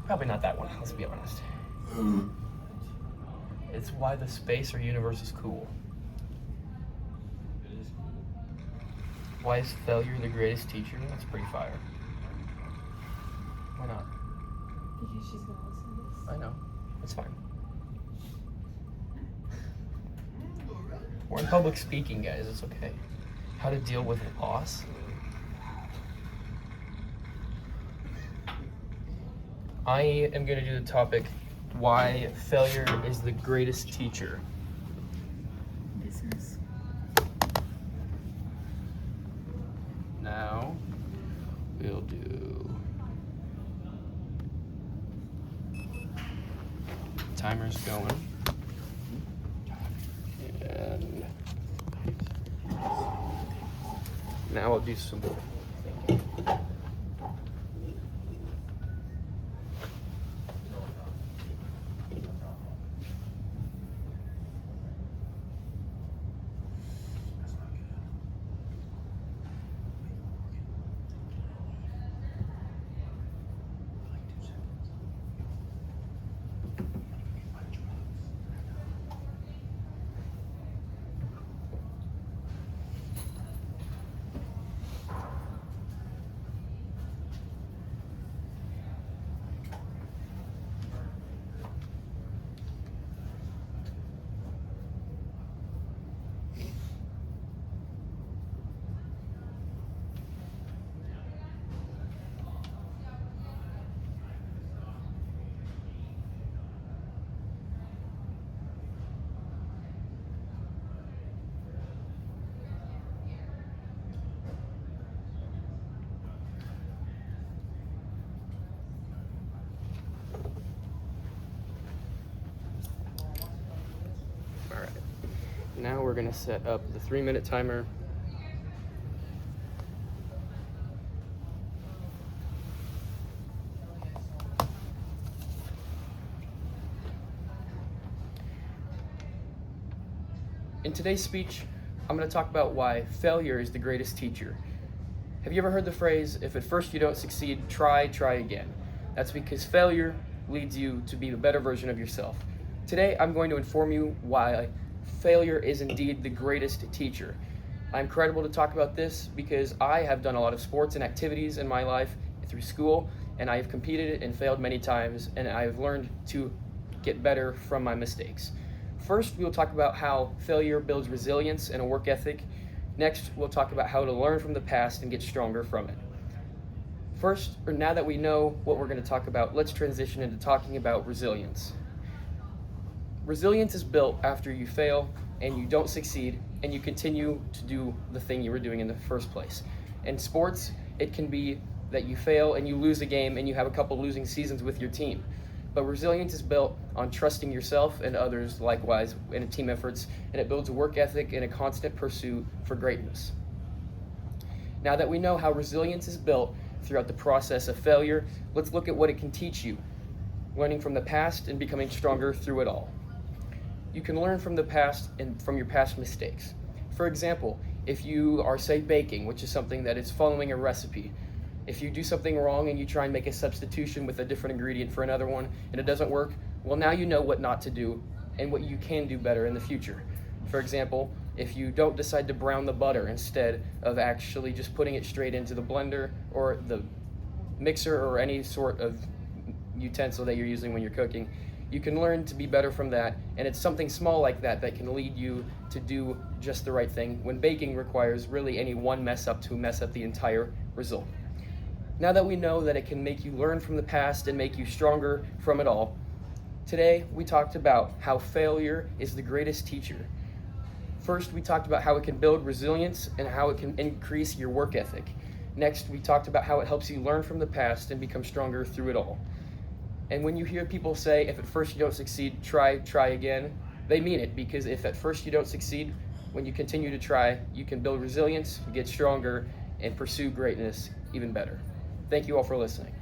Probably not that one, let's be honest. It's why the space or universe is cool. Why is failure the greatest teacher? That's pretty fire. Why not? Because she's gonna listen to this. I know. It's fine. We're in public speaking, guys. It's okay. How to deal with loss. I am going to do the topic, why failure is the greatest teacher. Business. Now, we'll do... Timer's going. And now I'll do some thinking. Now we're going to set up the 3-minute timer. In today's speech, I'm going to talk about why failure is the greatest teacher. Have you ever heard the phrase, if at first you don't succeed, try again? That's because failure leads you to be a better version of yourself. Today, I'm going to inform you why failure is indeed the greatest teacher. I'm credible to talk about this because I have done a lot of sports and activities in my life through school, and I have competed and failed many times, and I have learned to get better from my mistakes. First, we'll talk about how failure builds resilience and a work ethic. Next, we'll talk about how to learn from the past and get stronger from it. First, or now that we know what we're going to talk about, let's transition into talking about resilience. Resilience is built after you fail and you don't succeed and you continue to do the thing you were doing in the first place. In sports, it can be that you fail and you lose a game and you have a couple losing seasons with your team. But resilience is built on trusting yourself and others likewise in team efforts, and it builds a work ethic and a constant pursuit for greatness. Now that we know how resilience is built throughout the process of failure, let's look at what it can teach you, learning from the past and becoming stronger through it all. You can learn from the past and from your past mistakes. For example, if you are, say, baking, which is something that is following a recipe, if you do something wrong and you try and make a substitution with a different ingredient for another one and it doesn't work, well, now you know what not to do and what you can do better in the future. For example, if you don't decide to brown the butter instead of actually just putting it straight into the blender or the mixer or any sort of utensil that you're using when you're cooking, you can learn to be better from that, and it's something small like that that can lead you to do just the right thing when baking requires really any one mess up to mess up the entire result. Now that we know that it can make you learn from the past and make you stronger from it all, today we talked about how failure is the greatest teacher. First, we talked about how it can build resilience and how it can increase your work ethic. Next, we talked about how it helps you learn from the past and become stronger through it all. And when you hear people say, if at first you don't succeed, try again, they mean it, because if at first you don't succeed, when you continue to try, you can build resilience, get stronger, and pursue greatness even better. Thank you all for listening.